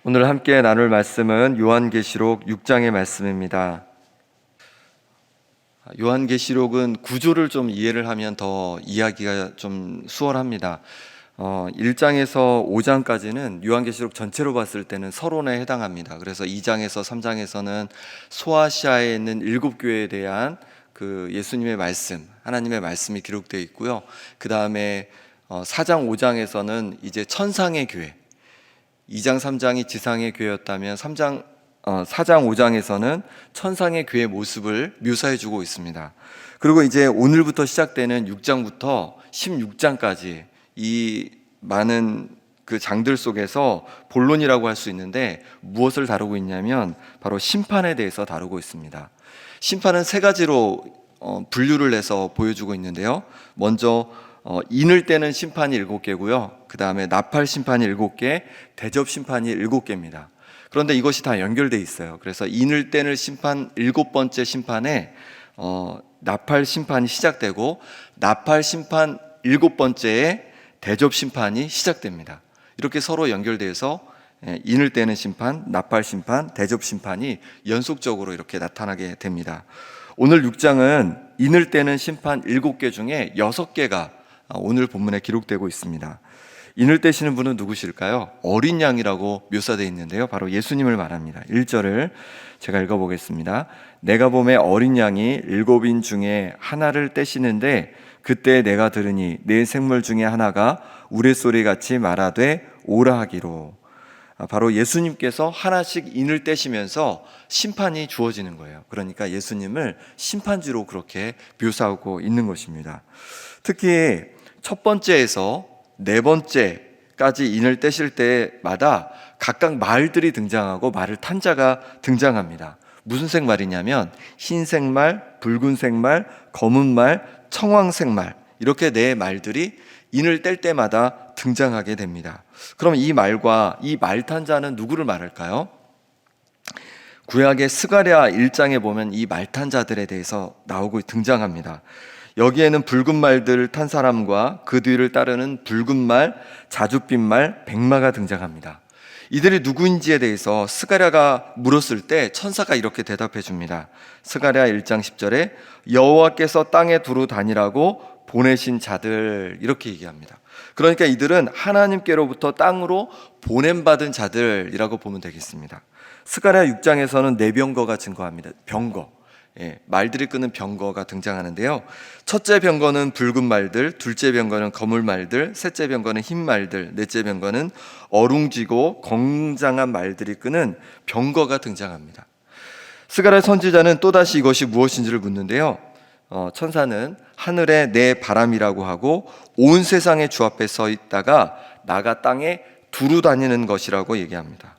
오늘 함께 나눌 말씀은 요한계시록 6장의 말씀입니다. 요한계시록은 구조를 좀 이해를 하면 더 이해하기가 좀 수월합니다. 1장에서 5장까지는 요한계시록 전체로 봤을 때는 서론에 해당합니다. 그래서 2장에서 3장에서는 소아시아에 있는 7교회에 대한 그 예수님의 말씀, 하나님의 말씀이 기록되어 있고요. 그 다음에 4장, 5장에서는 이제 천상의 교회, 2장, 3장이 지상의 교회였다면 4장, 5장에서는 천상의 교회의 모습을 묘사해주고 있습니다. 그리고 이제 오늘부터 시작되는 6장부터 16장까지 이 많은 그 장들 속에서 본론이라고 할 수 있는데 무엇을 다루고 있냐면 바로 심판에 대해서 다루고 있습니다. 심판은 세 가지로 분류를 해서 보여주고 있는데요. 먼저 인을 때는 심판이 7개고요. 그 다음에 나팔 심판이 7개, 대접 심판이 7개입니다. 그런데 이것이 다 연결되어 있어요. 그래서 인을 때는 심판 7번째 심판에 나팔 심판이 시작되고 나팔 심판 7번째에 대접 심판이 시작됩니다. 이렇게 서로 연결돼서 인을 때는 심판, 나팔 심판, 대접 심판이 연속적으로 이렇게 나타나게 됩니다. 오늘 6장은 인을 때는 심판 7개 중에 6개가 오늘 본문에 기록되고 있습니다. 인을 떼시는 분은 누구실까요? 어린 양이라고 묘사되어 있는데요, 바로 예수님을 말합니다. 1절을 제가 읽어보겠습니다. 내가 보매 어린 양이 7인 중에 하나를 떼시는데 그때 내가 들으니 네 생물 중에 하나가 우레소리같이 말하되 오라 하기로. 바로 예수님께서 하나씩 인을 떼시면서 심판이 주어지는 거예요. 그러니까 예수님을 심판주로 그렇게 묘사하고 있는 것입니다. 특히 첫 번째에서 네 번째까지 인을 떼실 때마다 각각 말들이 등장하고 말을 탄 자가 등장합니다. 무슨 색말이냐면 흰색 말, 붉은색 말, 검은 말, 청황색 말, 이렇게 네 말들이 인을 뗄 때마다 등장하게 됩니다. 그럼 이 말과 이 말탄 자는 누구를 말할까요? 구약의 스가랴 1장에 보면 이 말탄 자들에 대해서 나오고 등장합니다. 여기에는 붉은 말들을 탄 사람과 그 뒤를 따르는 붉은 말, 자줏빛 말, 백마가 등장합니다. 이들이 누구인지에 대해서 스가랴가 물었을 때 천사가 이렇게 대답해 줍니다. 스가랴 1장 10절에 여호와께서 땅에 두루 다니라고 보내신 자들, 이렇게 얘기합니다. 그러니까 이들은 하나님께로부터 땅으로 보냄받은 자들이라고 보면 되겠습니다. 스가랴 6장에서는 네 병거가 증거합니다. 병거, 말들이 끄는 병거가 등장하는데요. 첫째 병거는 붉은 말들, 둘째 병거는 검은 말들, 셋째 병거는 흰 말들, 넷째 병거는 어룽지고 건장한 말들이 끄는 병거가 등장합니다. 스가랴 선지자는 또다시 이것이 무엇인지를 묻는데요. 천사는 하늘에 내 바람이라고 하고 온 세상의 주 앞에 서 있다가 나가 땅에 두루 다니는 것이라고 얘기합니다.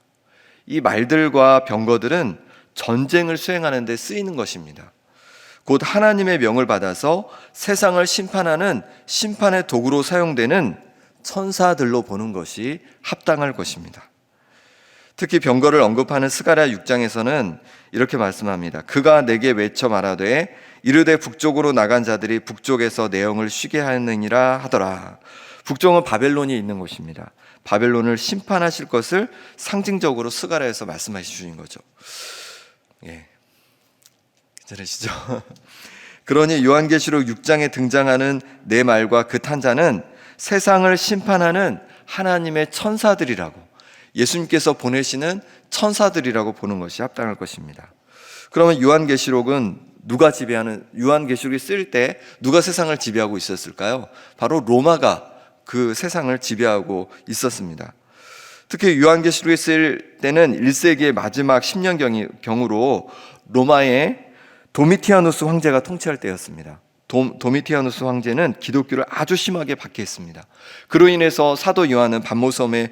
이 말들과 병거들은 전쟁을 수행하는 데 쓰이는 것입니다. 곧 하나님의 명을 받아서 세상을 심판하는 심판의 도구로 사용되는 천사들로 보는 것이 합당할 것입니다. 특히 병거를 언급하는 스가랴 6장에서는 이렇게 말씀합니다. 그가 내게 외쳐 말하되 이르되 북쪽으로 나간 자들이 북쪽에서 내 영을 쉬게 하느니라 하더라. 북쪽은 바벨론이 있는 곳입니다. 바벨론을 심판하실 것을 상징적으로 스가랴에서 말씀하시 주신 거죠. 괜찮으시죠? 그러니 요한계시록 6장에 등장하는 네 말과 그 탄자는 세상을 심판하는 하나님의 천사들이라고, 예수님께서 보내시는 천사들이라고 보는 것이 합당할 것입니다. 그러면 요한계시록은 요한계시록이 쓰일 때 누가 세상을 지배하고 있었을까요? 바로 로마가 그 세상을 지배하고 있었습니다. 특히 요한계시록이 쓰일 때는 1세기의 마지막 10년경으로 로마의 도미티아누스 황제가 통치할 때였습니다. 도미티아누스 황제는 기독교를 아주 심하게 박해했습니다. 그로 인해서 사도 요한은 반모섬에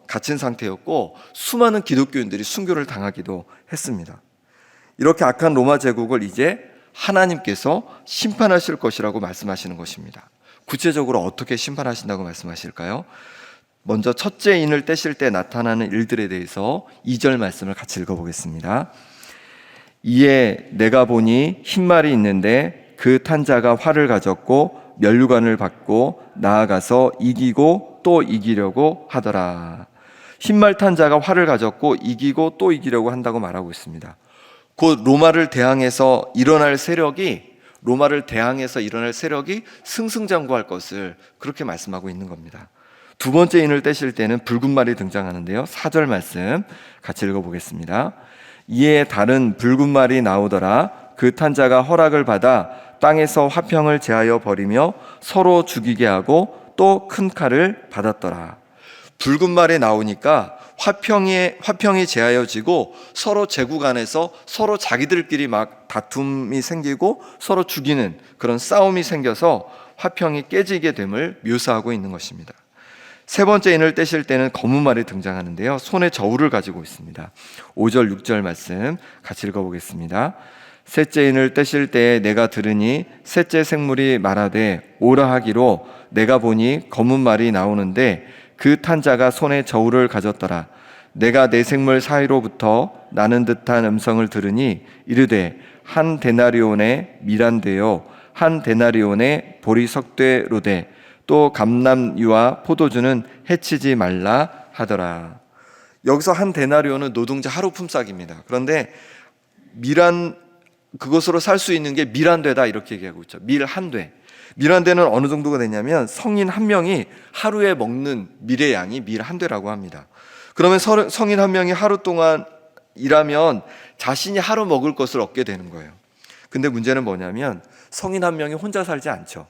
갇힌 상태였고 수많은 기독교인들이 순교를 당하기도 했습니다. 이렇게 악한 로마 제국을 이제 하나님께서 심판하실 것이라고 말씀하시는 것입니다. 구체적으로 어떻게 심판하신다고 말씀하실까요? 먼저 첫째 인을 떼실 때 나타나는 일들에 대해서 2절 말씀을 같이 읽어보겠습니다. 이에 내가 보니 흰 말이 있는데 그 탄 자가 활을 가졌고 면류관을 받고 나아가서 이기고 또 이기려고 하더라. 흰말 탄 자가 활을 가졌고 이기고 또 이기려고 한다고 말하고 있습니다. 곧 로마를 대항해서 일어날 세력이 승승장구할 것을 그렇게 말씀하고 있는 겁니다. 두 번째 인을 떼실 때는 붉은 말이 등장하는데요. 4절 말씀 같이 읽어보겠습니다. 이에 다른 붉은 말이 나오더라. 그 탄 자가 허락을 받아 땅에서 화평을 제하여 버리며 서로 죽이게 하고 또 큰 칼을 받았더라. 붉은 말이 나오니까 화평이 제하여지고 서로 제국 안에서 서로 자기들끼리 막 다툼이 생기고 서로 죽이는 그런 싸움이 생겨서 화평이 깨지게 됨을 묘사하고 있는 것입니다. 세 번째 인을 떼실 때는 검은 말이 등장하는데요. 손에 저울을 가지고 있습니다. 5절 6절 말씀 같이 읽어보겠습니다. 셋째 인을 떼실 때에 내가 들으니 셋째 생물이 말하되 오라 하기로 내가 보니 검은 말이 나오는데 그 탄 자가 손에 저울을 가졌더라. 내가 내 생물 사이로부터 나는 듯한 음성을 들으니 이르되 한 데나리온에 미란되어 한 데나리온에 보리석되로되 또 감람유와 포도주는 해치지 말라 하더라. 여기서 한 데나리온은 노동자 하루 품삯입니다. 그런데 그것으로 살 수 있는 게 밀한되다 이렇게 얘기하고 있죠. 밀 한 돼. 밀 한 대는 어느 정도가 되냐면 성인 한 명이 하루에 먹는 밀의 양이 밀 한 대라고 합니다. 그러면 성인 한 명이 하루 동안 일하면 자신이 하루 먹을 것을 얻게 되는 거예요. 근데 문제는 뭐냐면 성인 한 명이 혼자 살지 않죠.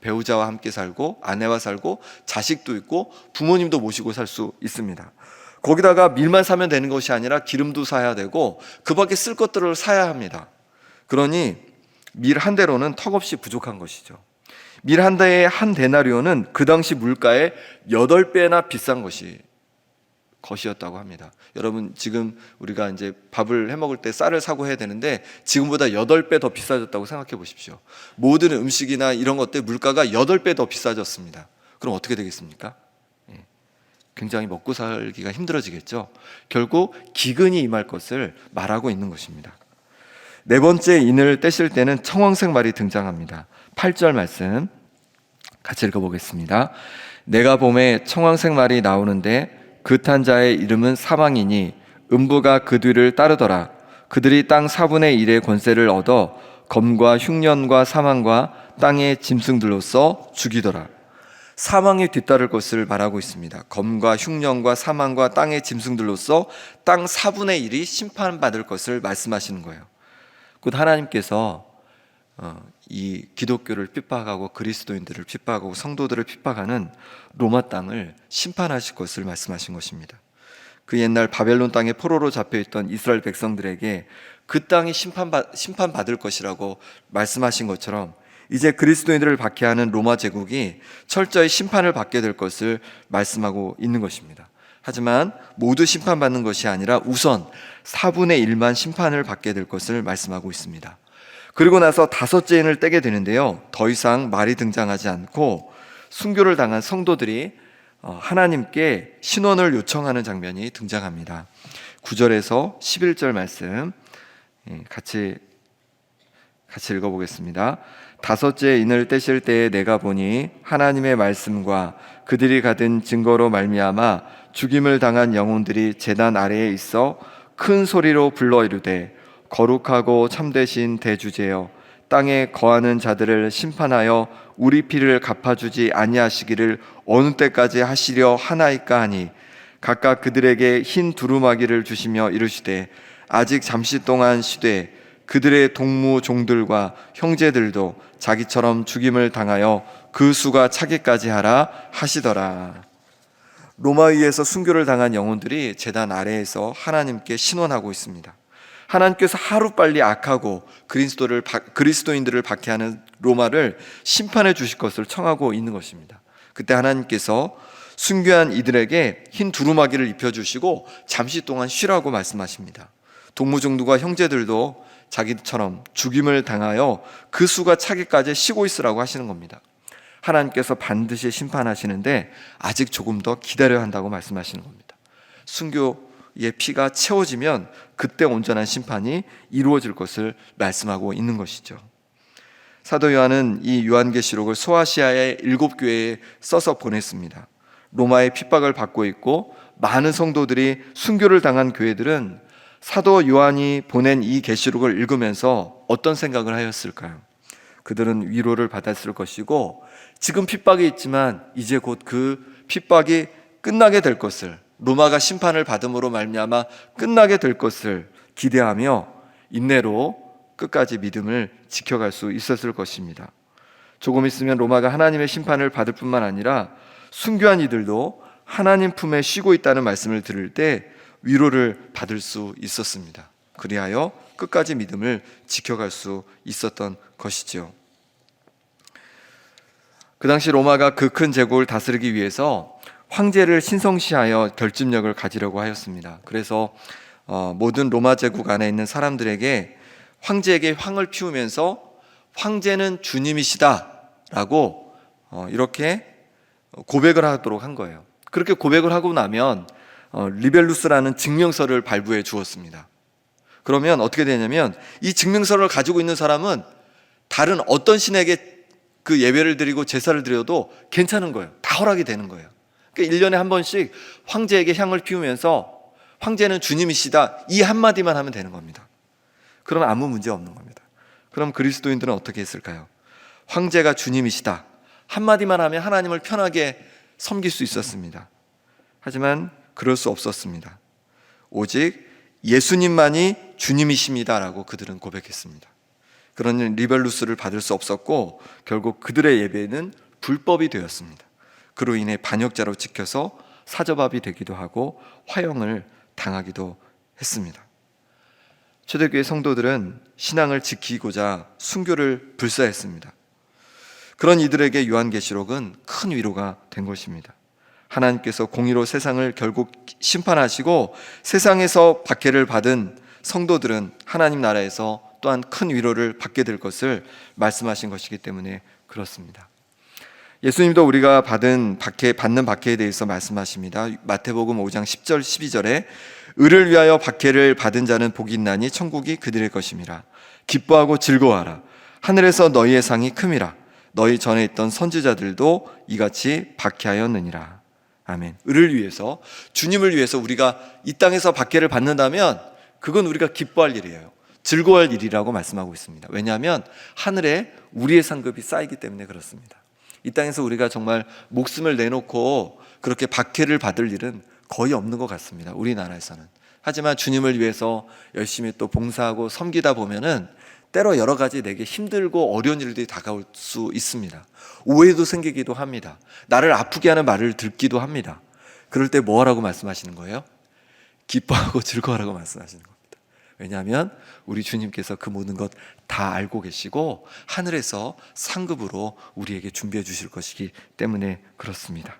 배우자와 함께 살고 아내와 살고 자식도 있고 부모님도 모시고 살 수 있습니다. 거기다가 밀만 사면 되는 것이 아니라 기름도 사야 되고 그 밖에 쓸 것들을 사야 합니다. 그러니 밀 한 대로는 턱없이 부족한 것이죠. 밀 한 대의 한 데나리온은 그 당시 물가의 8배나 비싼 것이었다고 합니다. 여러분 지금 우리가 이제 밥을 해 먹을 때 쌀을 사고 해야 되는데 지금보다 8배 더 비싸졌다고 생각해 보십시오. 모든 음식이나 이런 것들 물가가 8배 더 비싸졌습니다. 그럼 어떻게 되겠습니까? 굉장히 먹고 살기가 힘들어지겠죠. 결국 기근이 임할 것을 말하고 있는 것입니다. 네 번째 인을 떼실 때는 청황색 말이 등장합니다. 8절 말씀 같이 읽어보겠습니다. 내가 봄에 청황색 말이 나오는데 그 탄 자의 이름은 사망이니 음부가 그 뒤를 따르더라. 그들이 땅 4분의 1의 권세를 얻어 검과 흉년과 사망과 땅의 짐승들로서 죽이더라. 사망이 뒤따를 것을 말하고 있습니다. 검과 흉년과 사망과 땅의 짐승들로서 땅 4분의 1이 심판받을 것을 말씀하시는 거예요. 곧 하나님께서 이 기독교를 핍박하고 그리스도인들을 핍박하고 성도들을 핍박하는 로마 땅을 심판하실 것을 말씀하신 것입니다. 그 옛날 바벨론 땅에 포로로 잡혀있던 이스라엘 백성들에게 그 땅이 심판받을 것이라고 말씀하신 것처럼 이제 그리스도인들을 박해하는 로마 제국이 철저히 심판을 받게 될 것을 말씀하고 있는 것입니다. 하지만 모두 심판받는 것이 아니라 우선 4분의 1만 심판을 받게 될 것을 말씀하고 있습니다. 그리고 나서 다섯째 인을 떼게 되는데요. 더 이상 말이 등장하지 않고 순교를 당한 성도들이 하나님께 신원을 요청하는 장면이 등장합니다. 9절에서 11절 말씀 같이 읽어보겠습니다. 다섯째 인을 떼실 때에 내가 보니 하나님의 말씀과 그들이 가진 증거로 말미암아 죽임을 당한 영혼들이 제단 아래에 있어 큰 소리로 불러 이르되 거룩하고 참되신 대주제여 땅에 거하는 자들을 심판하여 우리 피를 갚아주지 아니하시기를 어느 때까지 하시려 하나이까 하니 각각 그들에게 흰 두루마기를 주시며 이르시되 아직 잠시 동안 쉬되 그들의 동무 종들과 형제들도 자기처럼 죽임을 당하여 그 수가 차기까지 하라 하시더라. 로마에 의해서 순교를 당한 영혼들이 제단 아래에서 하나님께 신원하고 있습니다. 하나님께서 하루빨리 악하고 그리스도인들을 박해하는 로마를 심판해 주실 것을 청하고 있는 것입니다. 그때 하나님께서 순교한 이들에게 흰 두루마기를 입혀주시고 잠시 동안 쉬라고 말씀하십니다. 동무종들과 형제들도 자기처럼 죽임을 당하여 그 수가 차기까지 쉬고 있으라고 하시는 겁니다. 하나님께서 반드시 심판하시는데 아직 조금 더 기다려야 한다고 말씀하시는 겁니다. 순교의 피가 채워지면 그때 온전한 심판이 이루어질 것을 말씀하고 있는 것이죠. 사도 요한은 이 요한계시록을 소아시아의 7교회에 써서 보냈습니다. 로마의 핍박을 받고 있고 많은 성도들이 순교를 당한 교회들은 사도 요한이 보낸 이 계시록을 읽으면서 어떤 생각을 하였을까요? 그들은 위로를 받았을 것이고 지금 핍박이 있지만 이제 곧 그 핍박이 끝나게 될 것을, 로마가 심판을 받음으로 말미암아 끝나게 될 것을 기대하며 인내로 끝까지 믿음을 지켜갈 수 있었을 것입니다. 조금 있으면 로마가 하나님의 심판을 받을 뿐만 아니라 순교한 이들도 하나님 품에 쉬고 있다는 말씀을 들을 때 위로를 받을 수 있었습니다. 그리하여 끝까지 믿음을 지켜갈 수 있었던 것이죠. 그 당시 로마가 그 큰 제국을 다스리기 위해서 황제를 신성시하여 결집력을 가지려고 하였습니다. 그래서 모든 로마 제국 안에 있는 사람들에게 황제에게 황을 피우면서 황제는 주님이시다라고 이렇게 고백을 하도록 한 거예요. 그렇게 고백을 하고 나면 리벨루스라는 증명서를 발부해 주었습니다. 그러면 어떻게 되냐면 이 증명서를 가지고 있는 사람은 다른 어떤 신에게 그 예배를 드리고 제사를 드려도 괜찮은 거예요. 다 허락이 되는 거예요. 그러니까 1년에 한 번씩 황제에게 향을 피우면서 황제는 주님이시다 이 한마디만 하면 되는 겁니다. 그러면 아무 문제 없는 겁니다. 그럼 그리스도인들은 어떻게 했을까요? 황제가 주님이시다 한마디만 하면 하나님을 편하게 섬길 수 있었습니다. 하지만 그럴 수 없었습니다. 오직 예수님만이 주님이십니다라고 그들은 고백했습니다. 그런 리벨루스를 받을 수 없었고 결국 그들의 예배는 불법이 되었습니다. 그로 인해 반역자로 찍혀서 사저밥이 되기도 하고 화형을 당하기도 했습니다. 초대교회 성도들은 신앙을 지키고자 순교를 불사했습니다. 그런 이들에게 요한계시록은 큰 위로가 된 것입니다. 하나님께서 공의로 세상을 결국 심판하시고 세상에서 박해를 받은 성도들은 하나님 나라에서 또한 큰 위로를 받게 될 것을 말씀하신 것이기 때문에 그렇습니다. 예수님도 우리가 받는 박해에 대해서 말씀하십니다. 마태복음 5장 10절 12절에 의를 위하여 박해를 받은 자는 복이 있나니 천국이 그들의 것임이라. 기뻐하고 즐거워하라. 하늘에서 너희의 상이 큼이라. 너희 전에 있던 선지자들도 이같이 박해하였느니라. 아멘. 의를 위해서, 주님을 위해서 우리가 이 땅에서 박해를 받는다면 그건 우리가 기뻐할 일이에요. 즐거워할 일이라고 말씀하고 있습니다. 왜냐하면 하늘에 우리의 상급이 쌓이기 때문에 그렇습니다. 이 땅에서 우리가 정말 목숨을 내놓고 그렇게 박해를 받을 일은 거의 없는 것 같습니다. 우리나라에서는. 하지만 주님을 위해서 열심히 또 봉사하고 섬기다 보면은 때로 여러 가지 내게 힘들고 어려운 일들이 다가올 수 있습니다. 오해도 생기기도 합니다. 나를 아프게 하는 말을 듣기도 합니다. 그럴 때 뭐 하라고 말씀하시는 거예요? 기뻐하고 즐거워하라고 말씀하시는 겁니다. 왜냐하면 우리 주님께서 그 모든 것 다 알고 계시고 하늘에서 상급으로 우리에게 준비해 주실 것이기 때문에 그렇습니다.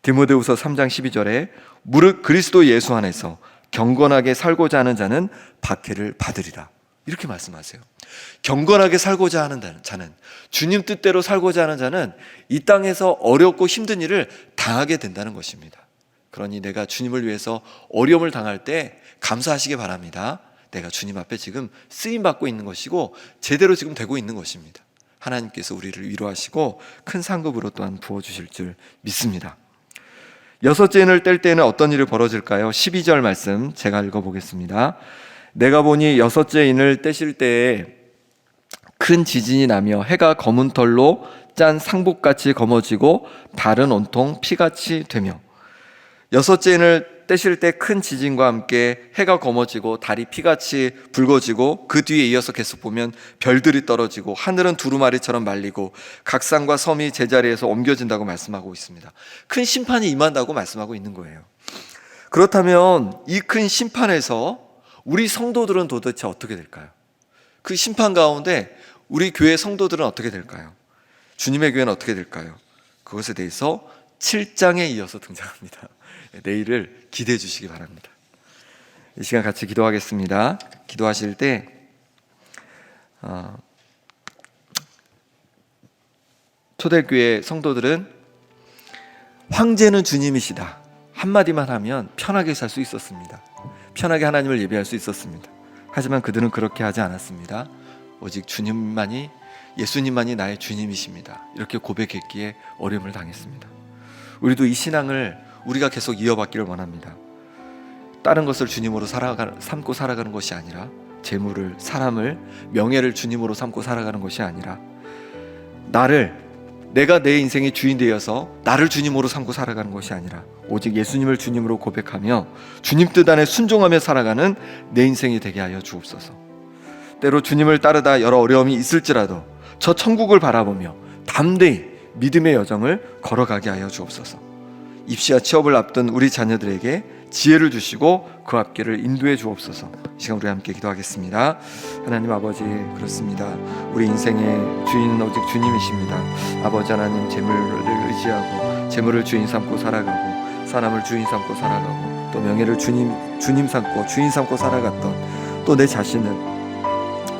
디모데후서 3장 12절에 무릇 그리스도 예수 안에서 경건하게 살고자 하는 자는 박해를 받으리라 이렇게 말씀하세요. 경건하게 살고자 하는 자는, 주님 뜻대로 살고자 하는 자는 이 땅에서 어렵고 힘든 일을 당하게 된다는 것입니다. 그러니 내가 주님을 위해서 어려움을 당할 때 감사하시기 바랍니다. 내가 주님 앞에 지금 쓰임받고 있는 것이고 제대로 지금 되고 있는 것입니다. 하나님께서 우리를 위로하시고 큰 상급으로 또한 부어주실 줄 믿습니다. 여섯째 인을 뗄 때는 어떤 일이 벌어질까요? 12절 말씀 제가 읽어보겠습니다. 내가 보니 여섯째 인을 떼실 때에 큰 지진이 나며 해가 검은 털로 짠 상복같이 검어지고 달은 온통 피같이 되며. 여섯째 인을 떼실 때 큰 지진과 함께 해가 검어지고 달이 피같이 붉어지고 그 뒤에 이어서 계속 보면 별들이 떨어지고 하늘은 두루마리처럼 말리고 각 산과 섬이 제자리에서 옮겨진다고 말씀하고 있습니다. 큰 심판이 임한다고 말씀하고 있는 거예요. 그렇다면 이 큰 심판에서 우리 성도들은 도대체 어떻게 될까요? 그 심판 가운데 우리 교회 성도들은 어떻게 될까요? 주님의 교회는 어떻게 될까요? 그것에 대해서 7장에 이어서 등장합니다. 내일을 기대해 주시기 바랍니다. 이 시간 같이 기도하겠습니다. 기도하실 때 초대교회 성도들은 황제는 주님이시다 한마디만 하면 편하게 살 수 있었습니다. 편하게 하나님을 예배할 수 있었습니다. 하지만 그들은 그렇게 하지 않았습니다. 오직 주님만이, 예수님만이 나의 주님이십니다. 이렇게 고백했기에 어려움을 당했습니다. 우리도 이 신앙을 우리가 계속 이어받기를 원합니다. 다른 것을 주님으로 삼고 살아가는 것이 아니라, 재물을, 사람을, 명예를 주님으로 삼고 살아가는 것이 아니라, 내가 내 인생의 주인 되어서 나를 주님으로 삼고 살아가는 것이 아니라 오직 예수님을 주님으로 고백하며 주님 뜻 안에 순종하며 살아가는 내 인생이 되게 하여 주옵소서. 때로 주님을 따르다 여러 어려움이 있을지라도 저 천국을 바라보며 담대히 믿음의 여정을 걸어가게 하여 주옵소서. 입시와 취업을 앞둔 우리 자녀들에게 지혜를 주시고 그 앞길을 인도해 주옵소서. 이 시간 우리 함께 기도하겠습니다. 하나님 아버지, 그렇습니다. 우리 인생의 주인은 오직 주님이십니다. 아버지 하나님, 재물을 의지하고 재물을 주인 삼고 살아가고, 사람을 주인 삼고 살아가고, 또 명예를 주님 삼고 주인 삼고 살아갔던, 또 내 자신은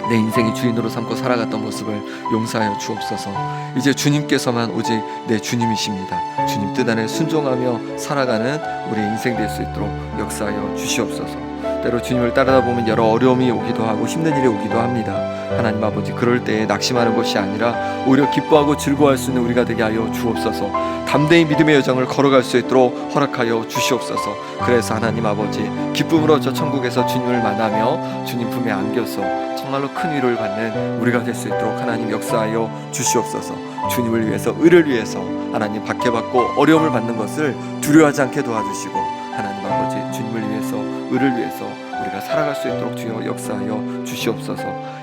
내 인생의 주인으로 삼고 살아갔던 모습을 용서하여 주옵소서. 이제 주님께서만 오직 내 주님이십니다. 주님 뜻 안에 순종하며 살아가는 우리의 인생 될 수 있도록 역사하여 주시옵소서. 때로 주님을 따르다 보면 여러 어려움이 오기도 하고 힘든 일이 오기도 합니다. 하나님 아버지, 그럴 때에 낙심하는 것이 아니라 오히려 기뻐하고 즐거워할 수 있는 우리가 되게 하여 주옵소서. 담대히 믿음의 여정을 걸어갈 수 있도록 허락하여 주시옵소서. 그래서 하나님 아버지, 기쁨으로 저 천국에서 주님을 만나며 주님 품에 안겨서 정말로 큰 위로를 받는 우리가 될 수 있도록 하나님 역사하여 주시옵소서. 주님을 위해서, 의를 위해서 하나님 박해받고 어려움을 받는 것을 두려워하지 않게 도와주시고, 하나님 아버지, 주님을 위해서, 의를 위해서 우리가 살아갈 수 있도록 주여 역사하여 주시옵소서.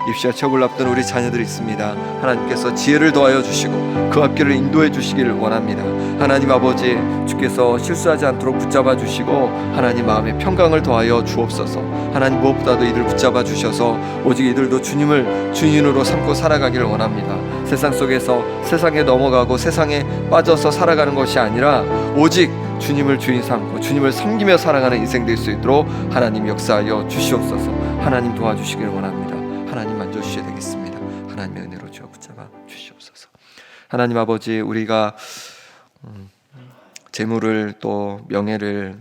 입시와 취업을 앞둔 우리 자녀들이 있습니다. 하나님께서 지혜를 더하여 주시고 그 앞길을 인도해 주시기를 원합니다. 하나님 아버지, 주께서 실수하지 않도록 붙잡아 주시고 하나님 마음에 평강을 더하여 주옵소서. 하나님, 무엇보다도 이들 붙잡아 주셔서 오직 이들도 주님을 주인으로 삼고 살아가기를 원합니다. 세상 속에서 세상에 넘어가고 세상에 빠져서 살아가는 것이 아니라 오직 주님을 주인 삼고 주님을 섬기며 살아가는 인생 될 수 있도록 하나님 역사하여 주시옵소서. 하나님 도와주시기를 원합니다. 하나님 만져주셔야 되겠습니다. 하나님의 은혜로 주어 붙잡아 주시옵소서. 하나님 아버지, 우리가 재물을, 또 명예를,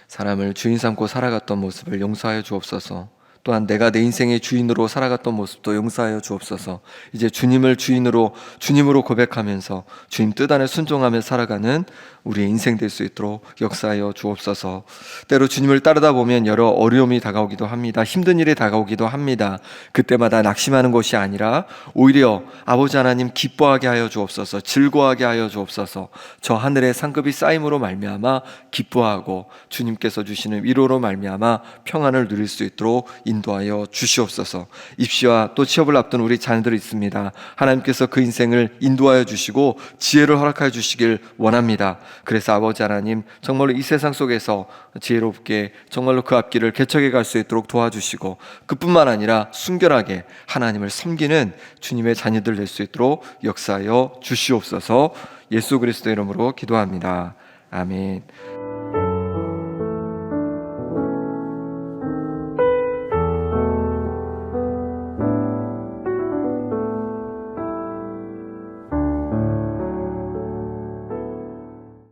사람을 주인 삼고 살아갔던 모습을 용서하여 주옵소서. 또한 내가 내 인생의 주인으로 살아갔던 모습도 용서하여 주옵소서. 이제 주님을 주님으로 고백하면서 주님 뜻 안에 순종하며 살아가는 우리의 인생 될 수 있도록 역사하여 주옵소서. 때로 주님을 따르다 보면 여러 어려움이 다가오기도 합니다. 힘든 일이 다가오기도 합니다. 그때마다 낙심하는 것이 아니라 오히려 아버지 하나님 기뻐하게 하여 주옵소서. 즐거워하게 하여 주옵소서. 저 하늘의 상급이 쌓임으로 말미암아 기뻐하고 주님께서 주시는 위로로 말미암아 평안을 누릴 수 있도록 인도하여 주시옵소서. 입시와 또 취업을 앞둔 우리 자녀들이 있습니다. 하나님께서 그 인생을 인도하여 주시고 지혜를 허락하여 주시길 원합니다. 그래서 아버지 하나님, 정말로 이 세상 속에서 지혜롭게 정말로 그 앞길을 개척해 갈 수 있도록 도와주시고, 그뿐만 아니라 순결하게 하나님을 섬기는 주님의 자녀들 될 수 있도록 역사하여 주시옵소서. 예수 그리스도의 이름으로 기도합니다. 아멘.